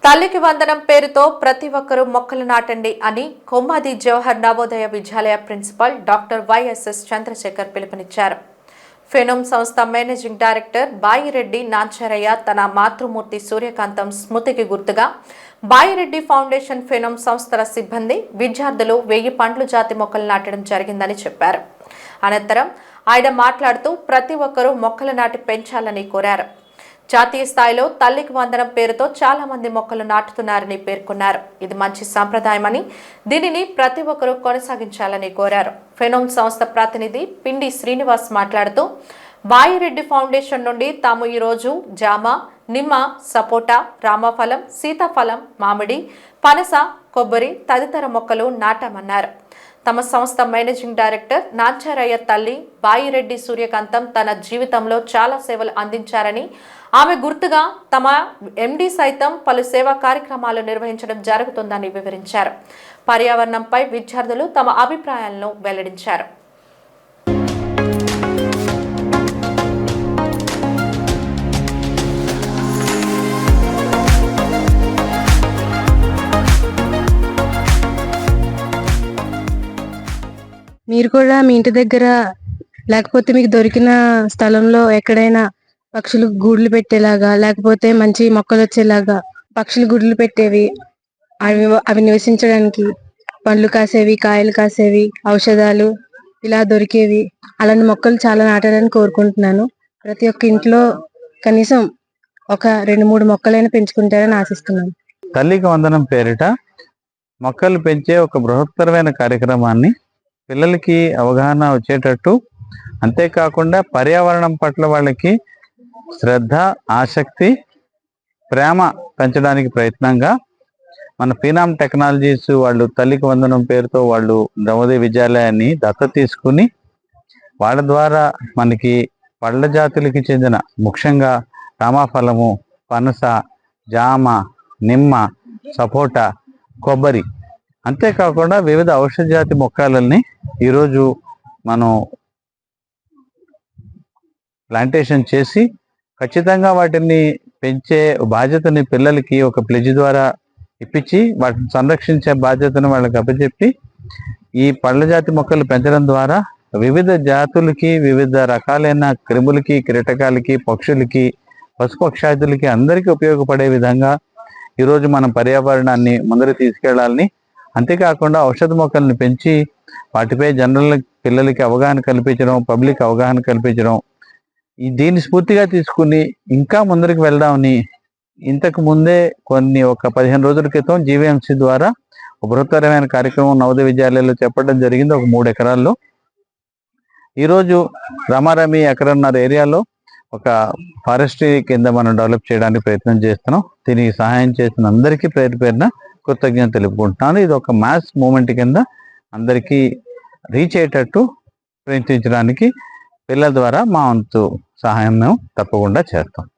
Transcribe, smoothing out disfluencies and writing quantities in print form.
తల్లికి వందనం పేరుతో ప్రతి ఒక్కరూ మొక్కలు నాటండి అని కొమ్మాది జవహర్ నవోదయ విద్యాలయ ప్రిన్సిపల్ డాక్టర్ వైఎస్ఎస్ చంద్రశేఖర్ పిలుపునిచ్చారు. ఫెనోమ్ సంస్థ మేనేజింగ్ డైరెక్టర్ బాయిరెడ్డి నాంచారయ్య తన మాతృమూర్తి సూర్యకాంతం స్మృతికి గుర్తుగా బాయిరెడ్డి ఫౌండేషన్ ఫెనోమ్ సంస్థల సిబ్బంది విద్యార్థులు 1000 పండ్ల జాతి మొక్కలు నాటడం జరిగిందని చెప్పారు. అనంతరం ఆయన మాట్లాడుతూ ప్రతి ఒక్కరూ మొక్కలు నాటి పెంచాలని కోరారు. జాతీయ స్థాయిలో తల్లికి వందనం పేరుతో చాలా మంది మొక్కలు నాటుతున్నారని పేర్కొన్నారు. ఇది మంచి సంప్రదాయమని దీనిని ప్రతి ఒక్కరూ కొనసాగించాలని కోరారు. ఫెనోమ్ సంస్థ ప్రతినిధి పిండి శ్రీనివాస్ మాట్లాడుతూ బాయిరెడ్డి ఫౌండేషన్ నుండి తాము ఈరోజు జామ, నిమ్మ, సపోటా, రామఫలం, సీతాఫలం, మామిడి, పనస, కొబ్బరి తదితర మొక్కలు నాటామన్నారు. తమ సంస్థ మేనేజింగ్ డైరెక్టర్ నాంచారయ్య తల్లి బాయిరెడ్డి సూర్యకాంతం తన జీవితంలో చాలా సేవలు అందించారని, ఆమె గుర్తుగా తమ ఎండి సైతం పలు సేవా కార్యక్రమాలు నిర్వహించడం జరుగుతుందని వివరించారు. పర్యావరణంపై విద్యార్థులు తమ అభిప్రాయాలను వెల్లడించారు. మీరు కూడా మీ ఇంటి దగ్గర లేకపోతే మీకు దొరికిన స్థలంలో ఎక్కడైనా పక్షులు గూడ్లు పెట్టేలాగా, లేకపోతే మంచి మొక్కలు వచ్చేలాగా పక్షులు గుడ్లు పెట్టేవి, అవి నివసించడానికి పండ్లు కాసేవి, కాయలు కాసేవి, ఔషధాలు ఇలా దొరికేవి అలాంటి మొక్కలు చాలా నాటాలని కోరుకుంటున్నాను. ప్రతి ఒక్క ఇంట్లో కనీసం ఒక 2-3 మొక్కలైనా పెంచుకుంటారని ఆశిస్తున్నాను. తల్లికి వందనం పేరిట మొక్కలు పెంచే ఒక బృహత్తరమైన కార్యక్రమాన్ని పిల్లలకి అవగాహన వచ్చేటట్టు, అంతేకాకుండా పర్యావరణం పట్ల వాళ్ళకి శ్రద్ధ, ఆసక్తి, ప్రేమ పెంచడానికి ప్రయత్నంగా మన ఫినామ్ టెక్నాలజీస్ వాళ్ళు తల్లికి వందనం పేరుతో వాళ్ళు నవోదయ విద్యాలయాన్ని దత్తత తీసుకుని వాళ్ళ ద్వారా మనకి పళ్ళ జాతులకి చెందిన ముఖ్యంగా రామఫలము, పనస, జామ, నిమ్మ, సపోటా, కొబ్బరి అంతేకాకుండా వివిధ ఔషధ జాతి మొక్కలని ఈరోజు మనం ప్లాంటేషన్ చేసి ఖచ్చితంగా వాటిని పెంచే బాధ్యతని పిల్లలకి ఒక ప్లెడ్జ్ ద్వారా ఇప్పించి వాటిని సంరక్షించే బాధ్యతను వాళ్ళకి అప్పచెప్పి ఈ పళ్ళ జాతి మొక్కలు పెంచడం ద్వారా వివిధ జాతులకి, వివిధ రకాలైన క్రిములకి, కీటకాలకి, పక్షులకి, పశుపక్షాదులకి అందరికీ ఉపయోగపడే విధంగా ఈరోజు మనం పర్యావరణాన్ని ముందరికి తీసుకెళ్లాలని, అంతేకాకుండా ఔషధ మొక్కల్ని పెంచి వాటిపై జనరల్ పిల్లలకి అవగాహన కల్పించడం, పబ్లిక్ అవగాహన కల్పించడం, దీన్ని స్ఫూర్తిగా తీసుకుని ఇంకా ముందరికి వెళ్దామని ఇంతకు ముందే ఒక 15 రోజుల క్రితం జీవీఎంసీ ద్వారా ఒక బృహత్తరమైన కార్యక్రమం నవోదయ విద్యాలయాల్లో చెప్పడం జరిగింది. ఒక 3 ఎకరాల్లో ఈరోజు రమారమి ఎకరన్నర ఏరియాలో ఒక ఫారెస్ట్రీ కింద మనం డెవలప్ చేయడానికి ప్రయత్నం చేస్తున్నాం. దీనికి సహాయం చేసిన అందరికీ పేరు పేరున కృతజ్ఞత తెలుపుకుంటున్నాను. ఇది ఒక మాస్ మూమెంట్ కింద అందరికీ రీచ్ అయ్యేటట్టు ప్రయత్నించడానికి పిల్లల ద్వారా మా వంతు సహాయం మేము తప్పకుండా చేస్తాం.